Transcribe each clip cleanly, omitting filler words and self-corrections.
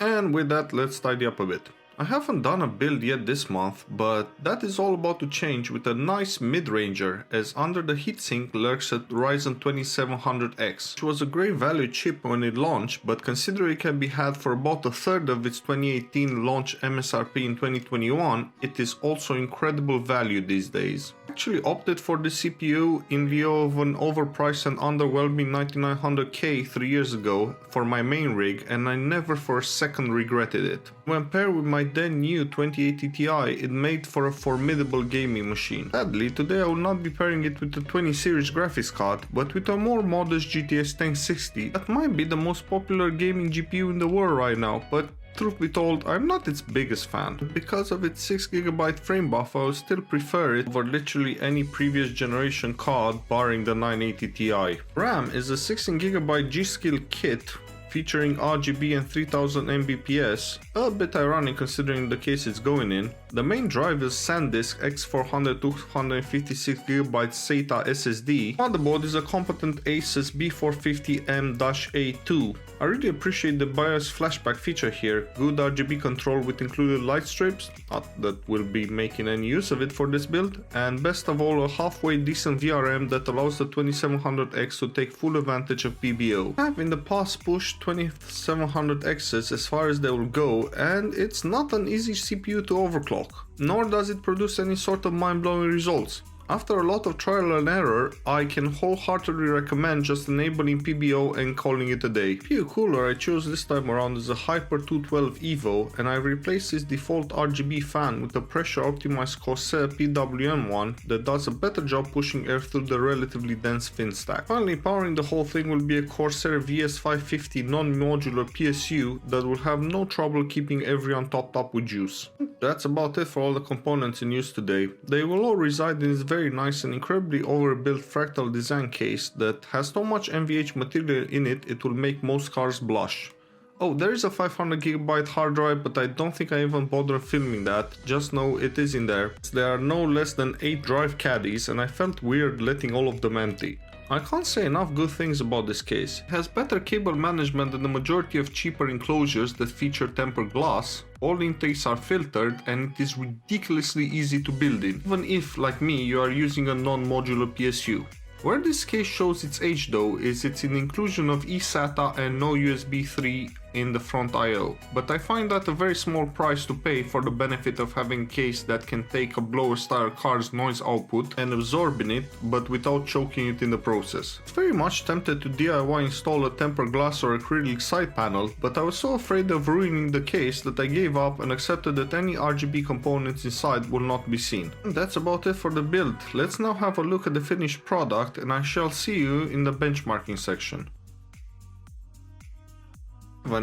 And with that, let's tidy up a bit. I haven't done a build yet this month, but that is all about to change with a nice mid-ranger, as under the heatsink lurks a Ryzen 2700X, which was a great value chip when it launched, but considering it can be had for about a third of its 2018 launch MSRP in 2021, it is also incredible value these days. I actually opted for the CPU in view of an overpriced and underwhelming 9900K 3 years ago for my main rig, and I never for a second regretted it. When paired with my then new 2080 Ti, it made for a formidable gaming machine. Sadly, today I will not be pairing it with the 20 series graphics card, but with a more modest GTX 1060 that might be the most popular gaming GPU in the world right now, but truth be told, I'm not its biggest fan. Because of its 6GB frame buffer, I would still prefer it over literally any previous generation card barring the 980 Ti. RAM is a 16GB G-Skill kit featuring RGB and 3000 Mbps, a bit ironic considering the case it's going in. The main drive is SanDisk X400 256GB SATA SSD. Motherboard is a competent Asus B450M-A2. I really appreciate the BIOS flashback feature here, good RGB control with included light strips, not that we'll be making any use of it for this build, and best of all a halfway decent VRM that allows the 2700X to take full advantage of PBO. I have in the past pushed 2700Xs as far as they will go, and it's not an easy CPU to overclock, nor does it produce any sort of mind-blowing results. After a lot of trial and error, I can wholeheartedly recommend just enabling PBO and calling it a day. CPU cooler I chose this time around is a Hyper 212 Evo, and I replaced its default RGB fan with a pressure optimized Corsair PWM one that does a better job pushing air through the relatively dense fin stack. Finally, powering the whole thing will be a Corsair VS550 non-modular PSU that will have no trouble keeping everyone topped up with juice. That's about it for all the components in use today. They will all reside in this very nice and incredibly overbuilt fractal design case that has so much NVH material in it, it will make most cars blush. Oh, there is a 500GB hard drive, but I don't think I even bothered filming that, just know it is in there. There are no less than 8 drive caddies and I felt weird letting all of them empty. I can't say enough good things about this case. It has better cable management than the majority of cheaper enclosures that feature tempered glass. All intakes are filtered and it is ridiculously easy to build in, even if, like me, you are using a non-modular PSU. Where this case shows its age though is its inclusion of eSATA and no USB 3 in the front I/O, but I find that a very small price to pay for the benefit of having a case that can take a blower style car's noise output and absorbing it, but without choking it in the process. I was very much tempted to DIY install a tempered glass or acrylic side panel, but I was so afraid of ruining the case that I gave up and accepted that any RGB components inside will not be seen. And that's about it for the build. Let's now have a look at the finished product and I shall see you in the benchmarking section.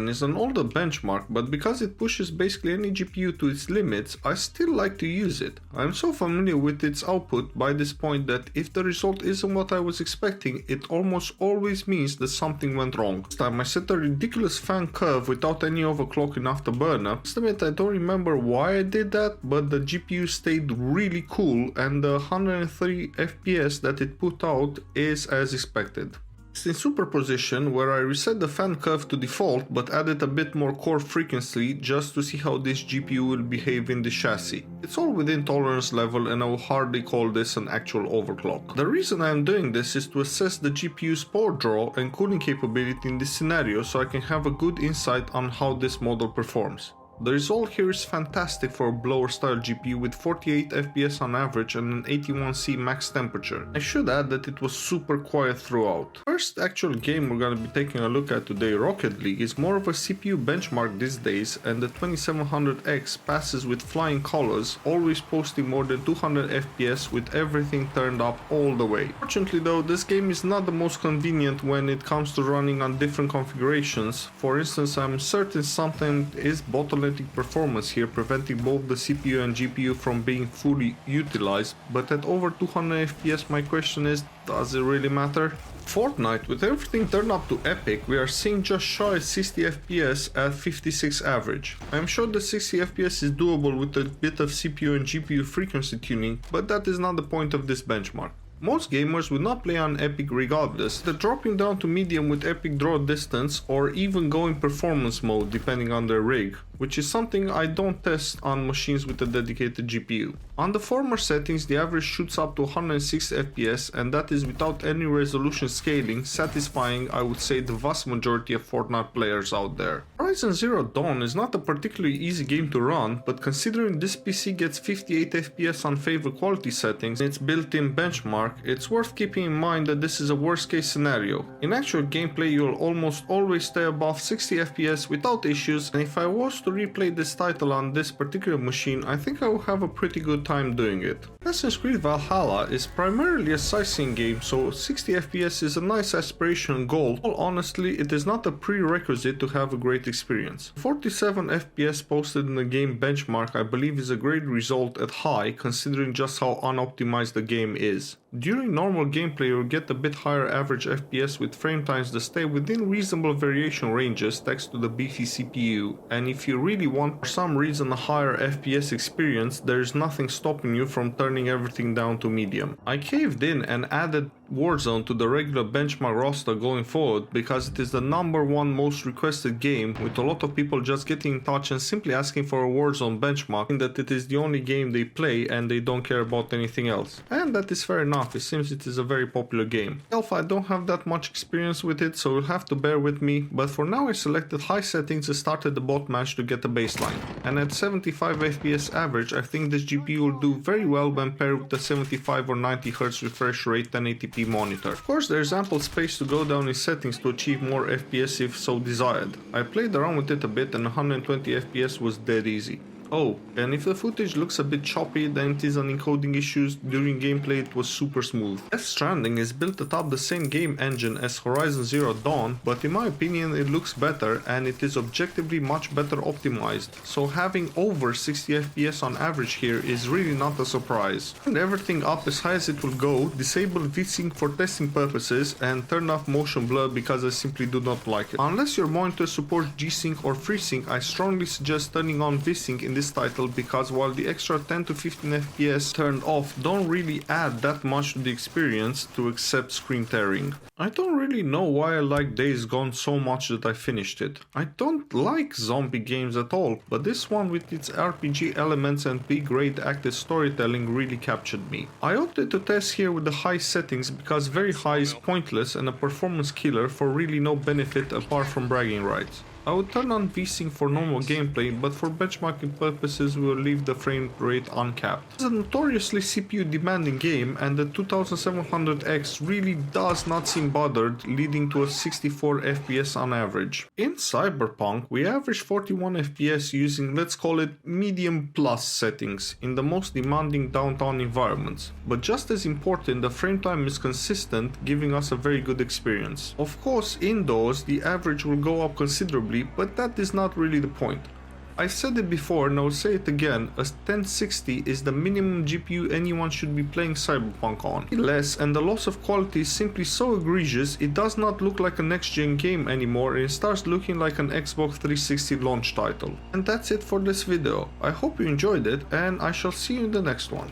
Is an older benchmark, but because it pushes basically any GPU to its limits, I still like to use it. I'm so familiar with its output by this point that if the result isn't what I was expecting, it almost always means that something went wrong. This time I set a ridiculous fan curve without any overclocking afterburner. I don't remember why I did that, but the GPU stayed really cool and the 103 FPS that it put out is as expected. In Superposition, where I reset the fan curve to default but added a bit more core frequency just to see how this GPU will behave in the chassis. It's all within tolerance level and I will hardly call this an actual overclock. The reason I am doing this is to assess the GPU's power draw and cooling capability in this scenario so I can have a good insight on how this model performs. The result here is fantastic for a blower style GPU with 48 FPS on average and an 81°C max temperature. I should add that it was super quiet throughout. First actual game we're gonna be taking a look at today, Rocket League, is more of a CPU benchmark these days and the 2700X passes with flying colors, always posting more than 200 FPS with everything turned up all the way. Fortunately though, this game is not the most convenient when it comes to running on different configurations. For instance, I'm certain something is bottlenecking performance here, preventing both the CPU and GPU from being fully utilized, but at over 200 FPS my question is, does it really matter? Fortnite, with everything turned up to epic, we are seeing just shy of 60 FPS at 56 average. I am sure the 60 FPS is doable with a bit of CPU and GPU frequency tuning, but that is not the point of this benchmark. Most gamers would not play on epic regardless, they're dropping down to medium with epic draw distance or even going performance mode depending on their rig, which is something I don't test on machines with a dedicated GPU. On the former settings, the average shoots up to 106 FPS, and that is without any resolution scaling, satisfying I would say the vast majority of Fortnite players out there. Ryzen 0 Dawn is not a particularly easy game to run, but considering this PC gets 58 FPS on favorite quality settings and its built-in benchmark, it's worth keeping in mind that this is a worst case scenario. In actual gameplay you'll almost always stay above 60 FPS without issues, and if I was to replay this title on this particular machine, I think I will have a pretty good time doing it. Assassin's Creed Valhalla is primarily a sightseeing game, so 60 FPS is a nice aspirational goal. Well, honestly, it is not a prerequisite to have a great experience. 47 FPS posted in the game benchmark I believe is a great result at high, considering just how unoptimized the game is. During normal gameplay you'll get a bit higher average FPS with frame times that stay within reasonable variation ranges thanks to the beefy CPU, and if you really want for some reason a higher FPS experience, there is nothing stopping you from turning everything down to medium. I caved in and added Warzone to the regular benchmark roster going forward because it is the #1 most requested game, with a lot of people just getting in touch and simply asking for a Warzone benchmark, and that it is the only game they play and they don't care about anything else. And that is fair enough, it seems it is a very popular game. I don't have that much experience with it, so you'll have to bear with me, but for now I selected high settings and started the bot match to get a baseline. And at 75 FPS average, I think this GPU will do very well when paired with the 75 or 90 Hz refresh rate 1080p monitor. Of course, there is ample space to go down in settings to achieve more FPS if so desired. I played around with it a bit and 120 FPS was dead easy. Oh, and if the footage looks a bit choppy, then it is on encoding issues. During gameplay it was super smooth. Stranding is built atop the same game engine as Horizon Zero Dawn, but in my opinion it looks better and it is objectively much better optimized, so having over 60 FPS on average here is really not a surprise. Turn everything up as high as it will go, disable VSync for testing purposes, and turn off motion blur because I simply do not like it. Unless your monitor supports G-Sync or FreeSync, I strongly suggest turning on VSync in this title, because while the extra 10 to 15 FPS turned off don't really add that much to the experience to accept screen tearing. I don't really know why I like Days Gone so much that I finished it. I don't like zombie games at all, but this one with its RPG elements and B-grade active storytelling really captured me. I opted to test here with the high settings because very high is pointless and a performance killer for really no benefit apart from bragging rights. I would turn on VSync for normal gameplay, but for benchmarking purposes we will leave the frame rate uncapped. It's a notoriously CPU demanding game, and the 2700X really does not seem bothered, leading to a 64 FPS on average. In Cyberpunk we average 41 FPS using, let's call it, medium plus settings in the most demanding downtown environments, but just as important, the frame time is consistent, giving us a very good experience. Of course, indoors the average will go up considerably, but that is not really the point. I said it before and I'll say it again, a 1060 is the minimum GPU anyone should be playing Cyberpunk on. Less, and the loss of quality is simply so egregious it does not look like a next-gen game anymore and it starts looking like an Xbox 360 launch title. And that's it for this video. I hope you enjoyed it and I shall see you in the next one.